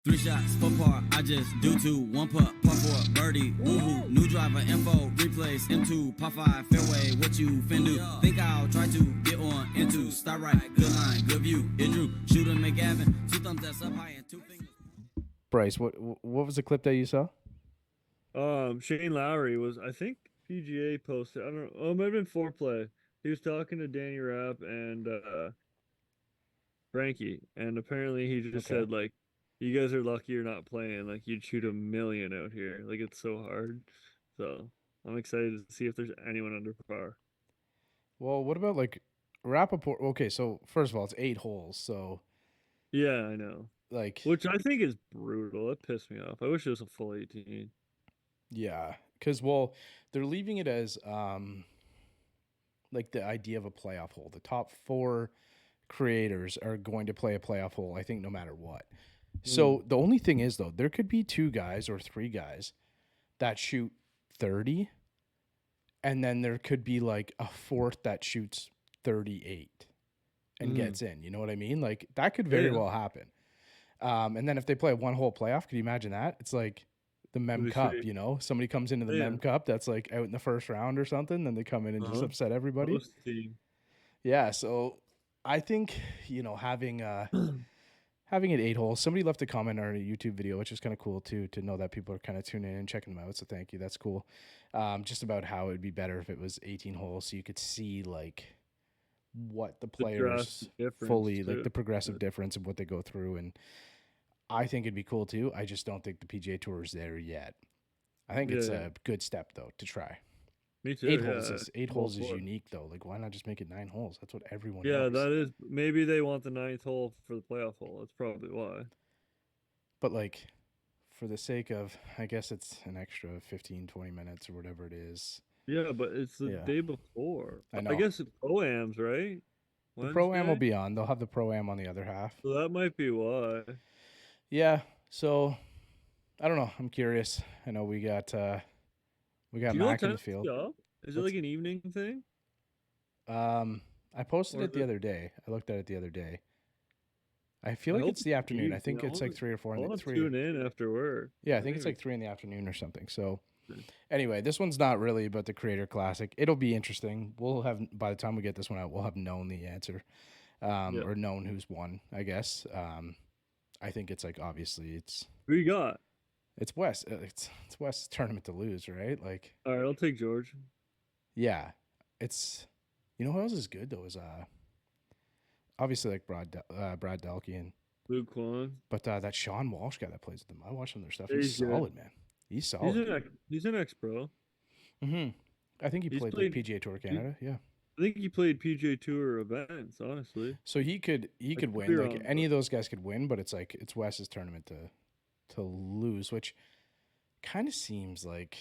3 shots, 4 par, I just do 2. 1 putt, par 4, birdie, woohoo. New driver, info, replace, M2, par 5, fairway, what you fin do? Think I'll try to get on into. Start right, good line, good view. It drew, shooter McGavin, 2 thumbs that's up high and 2 fingers. Bryce, what was the clip that you saw? Shane Lowry was, I think PGA posted, I don't know, it might have been Foreplay. He was talking to Danny Rapp and Frankie, and apparently he just said, like, you guys are lucky you're not playing. Like, you'd shoot a million out here. Like, it's so hard. So I'm excited to see if there's anyone under par. Well, what about like Rappaport? Okay, so first of all, it's 8 holes. So yeah, I know. Like, which I think is brutal. It pissed me off. I wish it was a full 18. Yeah, because they're leaving it as like the idea of a playoff hole. The top 4 creators are going to play a playoff hole, I think, no matter what. So the only thing is, though, there could be 2 guys or 3 guys that shoot 30, and then there could be like a 4th that shoots 38 and gets in. You know what I mean? Like, that could very well happen. And then if they play a 1-hole playoff, could you imagine that? It's like the Mem Cup, you know? Somebody comes into the Mem Cup that's like out in the first round or something, then they come in and just upset everybody. Yeah, so I think, you know, having it 8 holes. Somebody left a comment on a YouTube video, which is kind of cool too, to know that people are kind of tuning in and checking them out. So thank you. That's cool. Just about how it would be better if it was 18 holes, so you could see like what the players fully, like the progressive difference of what they go through. And I think it'd be cool too. I just don't think the PGA Tour is there yet. I think it's a good step though to try. Me too. 8 holes is unique though. Like, why not just make it 9 holes? That's what everyone knows. Yeah, that is. Maybe they want the 9th hole for the playoff hole. That's probably why. But like, for the sake of, I guess it's an extra 15, 20 minutes or whatever it is. Yeah, but it's the day before. I know. I guess it's Pro-Ams, right? The Pro-Am will be on. They'll have the Pro-Am on the other half. So that might be why. Yeah. So I don't know. I'm curious. I know we got Mac in the field. Is it like an evening thing? I posted it the other day. I looked at it the other day. I feel like it's the afternoon. I think it's like 3 or 4 in the 3. Tune in after work. Yeah, I think it's like 3 in the afternoon or something. So anyway, this one's not really about the Creator Classic. It'll be interesting. We'll have, by the time we get this one out, we'll have known the answer, or known who's won, I guess. I think it's like, obviously it's who you got. It's West. It's West's tournament to lose, right? Like, all right, I'll take George. Yeah, it's, you know who else is good though is obviously like Brad Delke and Luke Kwan. But that Sean Walsh guy that plays with them, I watched some of their stuff. He's solid, man. He's solid. He's an ex-pro. I think he played like PGA Tour Canada. Yeah. I think he played PGA Tour events, honestly. So he could win. Like, any of those guys could win, but it's like it's Wes's tournament to lose, which kind of seems like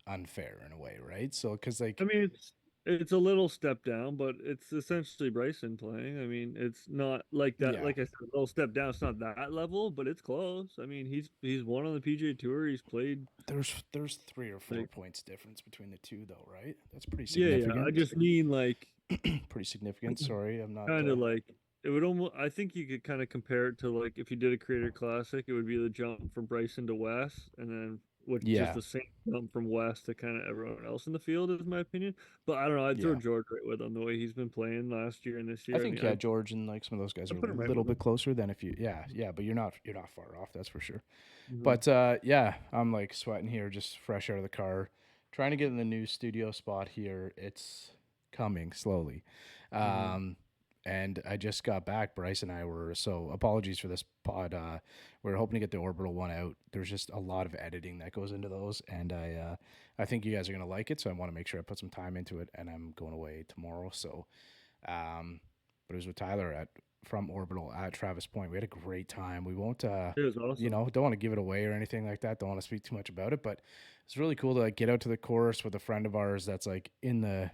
unfair in a way, right? So because like, I mean, it's a little step down, but it's essentially Bryson playing. I mean, it's not like that. Yeah. Like I said, a little step down. It's not that level, but it's close. I mean, he's won on the PGA Tour. He's played. There's 3 or 4 points difference between the two, though, right? That's pretty significant. Yeah. I just mean like pretty significant. Sorry, I'm not kind of like it would almost. I think you could kind of compare it to like if you did a Creator Classic, it would be the jump from Bryson to Wes, and then. With just the same jump from West to kind of everyone else in the field, is my opinion. But I don't know. I'd throw George right with him the way he's been playing last year and this year. I think George and like some of those guys are a little bit closer than if you but you're not far off, that's for sure. But I'm like sweating here, just fresh out of the car, trying to get in the new studio spot here. It's coming slowly. And I just got back. Bryce and I were, so apologies for this pod. We're hoping to get the Orbital one out. There's just a lot of editing that goes into those, and I think you guys are going to like it, so I want to make sure I put some time into it, and I'm going away tomorrow. So, but it was with Tyler from Orbital at Travis Point. We had a great time. We won't, it was awesome. Don't want to give it away or anything like that. Don't want to speak too much about it, but it's really cool to like get out to the course with a friend of ours that's like in the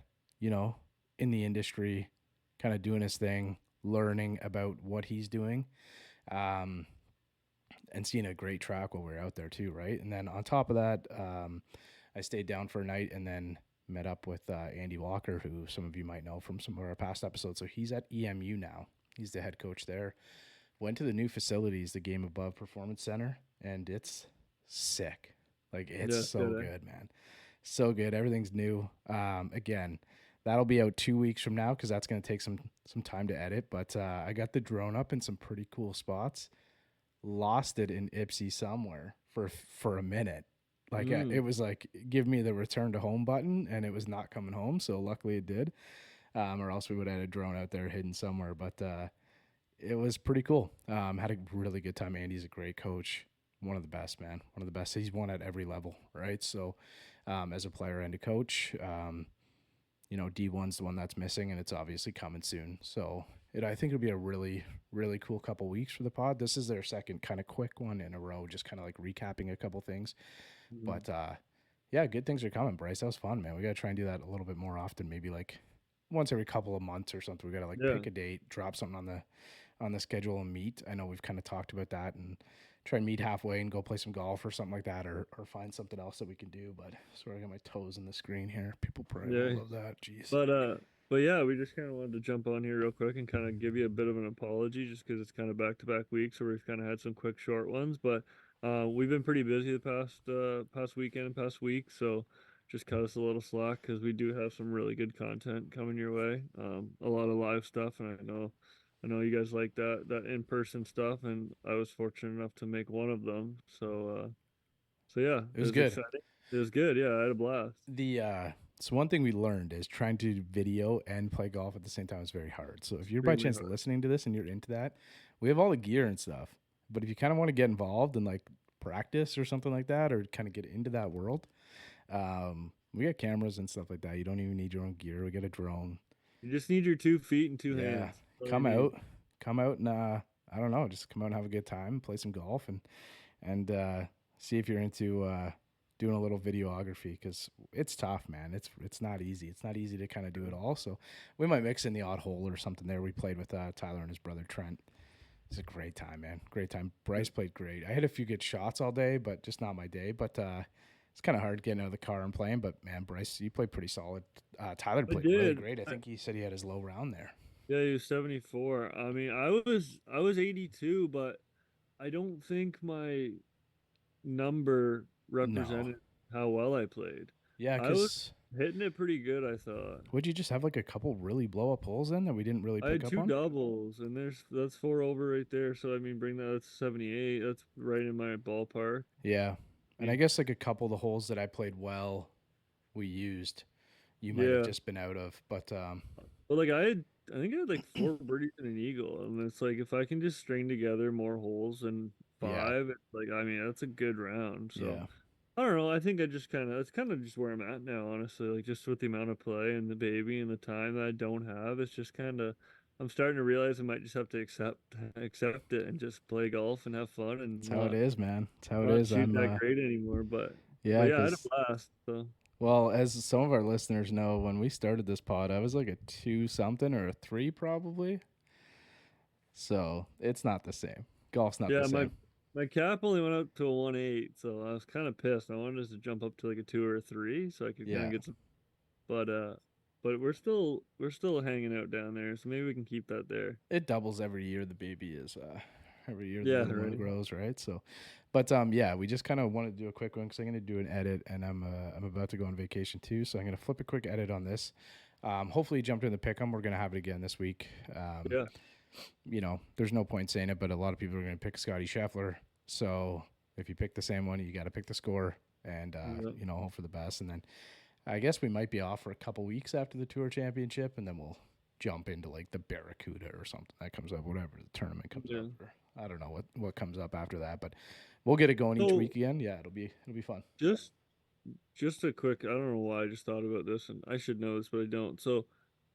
industry, kind of doing his thing, learning about what he's doing, and seeing a great track while we were out there too, right? And then on top of that, I stayed down for a night and then met up with Andy Walker, who some of you might know from some of our past episodes. So he's at EMU now. He's the head coach there. Went to the new facilities, the Game Above Performance Center, and it's sick. Like, it's Yeah, so good. good, man. So good. Everything's new. Again, that'll be out 2 weeks from now because that's going to take some time to edit. But I got the drone up in some pretty cool spots. Lost it in Ipsy somewhere for a minute. Like it was like, give me the return to home button, and it was not coming home. So luckily it did, or else we would have had a drone out there hidden somewhere. But it was pretty cool. Had a really good time. Andy's a great coach. One of the best, man. One of the best. He's won at every level, right? So as a player and a coach, D1's the one that's missing, and it's obviously coming soon. So I think it'll be a really, really cool couple weeks for the pod. This is their second kind of quick one in a row, just kind of like recapping a couple things. But yeah, good things are coming, Bryce. That was fun, man. We got to try and do that a little bit more often, maybe like once every couple of months or something. We got to pick a date, drop something on the schedule and meet. I know we've kind of talked about that and try and meet halfway and go play some golf or something like that, or find something else that we can do. But sorry, I got my toes in the screen here. People probably love that. Jeez. But yeah, we just kind of wanted to jump on here real quick and kind of give you a bit of an apology, just because it's kind of back-to-back weeks, where we've kind of had some quick, short ones. But we've been pretty busy the past weekend and past week, so just cut us a little slack because we do have some really good content coming your way. A lot of live stuff, and I know you guys like that in-person stuff, and I was fortunate enough to make one of them. So yeah, it was good. Exciting. It was good. Yeah, I had a blast. So one thing we learned is trying to do video and play golf at the same time is very hard. So if you're by chance listening to this and you're into that, we have all the gear and stuff. But if you kind of want to get involved and like practice or something like that, or kind of get into that world, we got cameras and stuff like that. You don't even need your own gear. We got a drone. You just need your 2 feet and 2 hands. Come out and I don't know, just come out and have a good time, play some golf, and see if you're into doing a little videography, because it's tough, man. It's not easy. It's not easy to kind of do it all. So we might mix in the odd hole or something there. We played with Tyler and his brother Trent. It's a great time, man. Great time. Bryce played great. I had a few good shots all day, but just not my day. But it's kind of hard getting out of the car and playing. But man, Bryce, you played pretty solid. Tyler played really great. I think he said he had his low round there. Yeah, he was 74. I mean, I was 82, but I don't think my number represented how well I played. Yeah, I was hitting it pretty good, I thought. Would you just have like a couple really blow up holes in that we didn't really pick up on? I had 2 doubles, and that's 4 over right there. So I mean, that's 78. That's right in my ballpark. Yeah, and I guess like a couple of the holes that I played well, we used. You might have just been out of, but like I think I had like 4 birdies and an eagle, and it's like if I can just string together more holes and 5, it's like, I mean, that's a good round. So I don't know. I think that's kind of just where I'm at now, honestly. Like, just with the amount of play and the baby and the time that I don't have, it's just kind of, I'm starting to realize I might just have to accept it and just play golf and have fun. And that's how it is, man. That's how it is. I'm not great anymore, but I had a blast. So. Well, as some of our listeners know, when we started this pod, I was like a 2-something or a 3 probably. So it's not the same. Golf's not the same. My cap only went up to a 1.8, so I was kind of pissed. I wanted us to jump up to like a 2 or a 3, so I could kind of get some. But we're still hanging out down there, so maybe we can keep that there. It doubles every year. The baby is every year the little one grows, right? So, but we just kind of wanted to do a quick one because I'm going to do an edit, and I'm about to go on vacation too, so I'm going to flip a quick edit on this. Hopefully, you jumped in the pick'em. We're going to have it again this week. There's no point saying it, but a lot of people are going to pick Scotty Scheffler. So if you pick the same one, you got to pick the score and, hope for the best. And then I guess we might be off for a couple weeks after the Tour Championship, and then we'll jump into like the Barracuda or something that comes up, whatever the tournament comes up. Or I don't know what comes up after that, but we'll get it going each week again. Yeah, it'll be fun. Just a quick, I don't know why I just thought about this, and I should know this, but I don't. So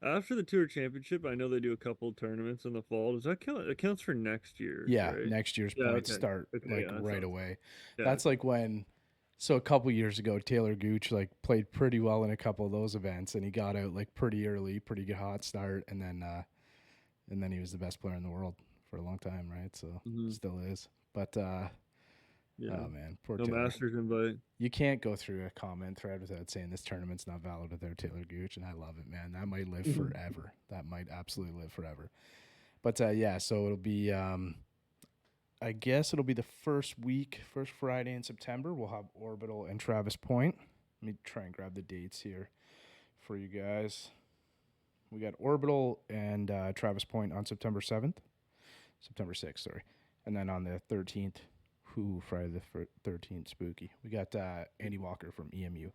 after the Tour Championship, I know they do a couple tournaments in the fall. Does that count? It counts for next year. Yeah, right? Next year's points start right away. Yeah. That's like when. So a couple years ago, Taylor Gooch like played pretty well in a couple of those events, and he got out like pretty early, pretty good hot start, and then he was the best player in the world for a long time, right? So still is, but. Oh man, poor Taylor. Masters invite. You can't go through a comment thread without saying this tournament's not valid without Taylor Gooch, and I love it, man. That might live forever. That might absolutely live forever. But so it'll be I guess it'll be the first Friday in September. We'll have Orbital and Travis Point. Let me try and grab the dates here for you guys. We got Orbital and Travis Point on September 6th, sorry. And then on the 13th, Friday the 13th, spooky. We got Andy Walker from EMU.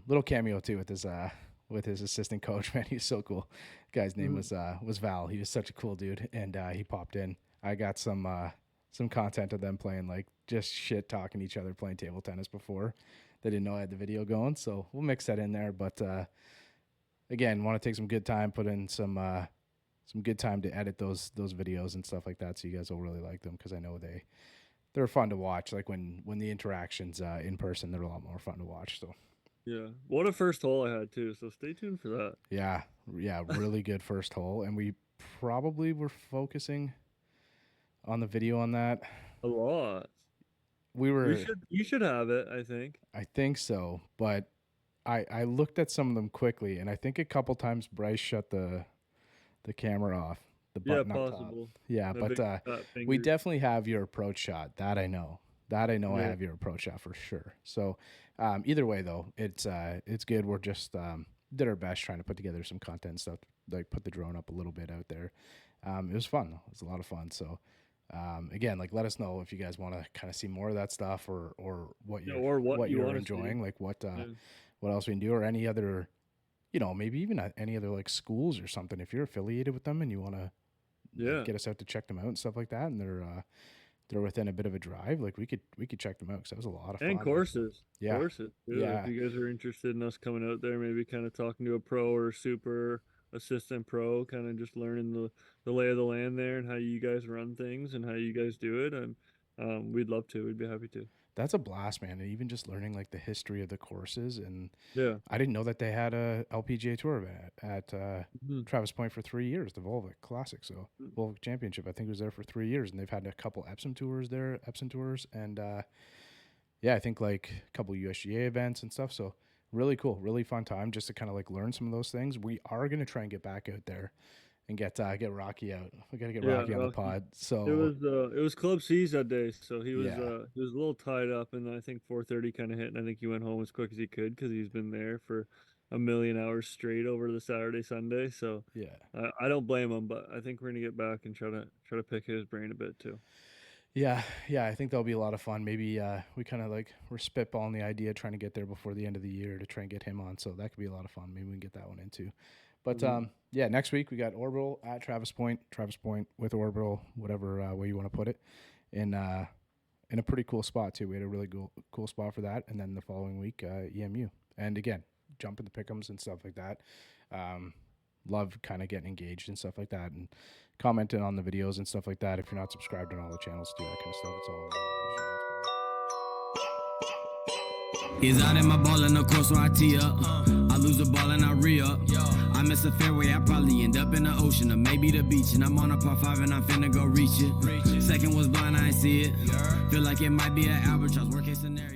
Little cameo too with his assistant coach, man. He's so cool. The guy's name was Val. He was such a cool dude, and he popped in. I got some content of them playing, like, just shit talking each other, playing table tennis before. They didn't know I had the video going, so we'll mix that in there. But again, want to take some good time, put in some good time to edit those videos and stuff like that, so you guys will really like them, because I know they're fun to watch. Like when the interactions in person, they're a lot more fun to watch. So yeah, what a first hole I had too. So stay tuned for that. Yeah, really good first hole, and we probably were focusing on the video on that a lot. You should have it, I think. I think so, but I looked at some of them quickly, and I think a couple times Bryce shut the camera off. The button up possible. Top. Yeah, but we definitely have your approach shot. That I know. I have your approach shot for sure. So either way, though, it's good. We're just did our best trying to put together some content and stuff, like put the drone up a little bit out there. It was fun. It was a lot of fun. So again, like, let us know if you guys want to kind of see more of that stuff, or what you're enjoying, like what else we can do, or any other, maybe even any other like schools or something. If you're affiliated with them and you want to get us out to check them out and stuff like that, and they're within a bit of a drive, like we could check them out, because that was a lot of fun. And courses. Yeah. Courses. Yeah. If you guys are interested in us coming out there, maybe kind of talking to a pro or super assistant pro, kind of just learning the lay of the land there and how you guys run things and how you guys do it. And we'd love to. We'd be happy to. That's a blast, man. And even just learning like the history of the courses. And I didn't know that they had a LPGA Tour event at Travis Point for 3 years, the Volvic Classic. So Volvic Championship, I think, was there for 3 years, and they've had a couple Epsom tours, and I think like a couple USGA events and stuff. So really cool, really fun time just to kind of like learn some of those things. We are going to try and get back out there and get Rocky out. We got to get Rocky on the pod. So it was Club C's that day, so he was a little tied up, and I think 4:30 kind of hit, and I think he went home as quick as he could, because he's been there for a million hours straight over the Saturday, Sunday. So I don't blame him, but I think we're gonna get back and try to pick his brain a bit too. Yeah, I think that'll be a lot of fun. Maybe we kind of like, we're spitballing the idea, trying to get there before the end of the year to try and get him on. So that could be a lot of fun. Maybe we can get that one in too. But next week we got Orbital at Travis Point with Orbital, whatever way you want to put it, in a pretty cool spot too. We had a really cool spot for that. And then the following week, EMU. And again, jump in the pick'ems and stuff like that. Love kind of getting engaged and stuff like that, and commenting on the videos and stuff like that. If you're not subscribed on all the channels, do that kind of stuff. It's all He's out in my ball in the course, so I tee up. I lose the ball and I re-up. I miss a fairway, I probably end up in the ocean or maybe the beach. And I'm on a par 5 and I'm finna go reach it. Second was blind, I ain't see it. Feel like it might be an albatross, worst case scenario.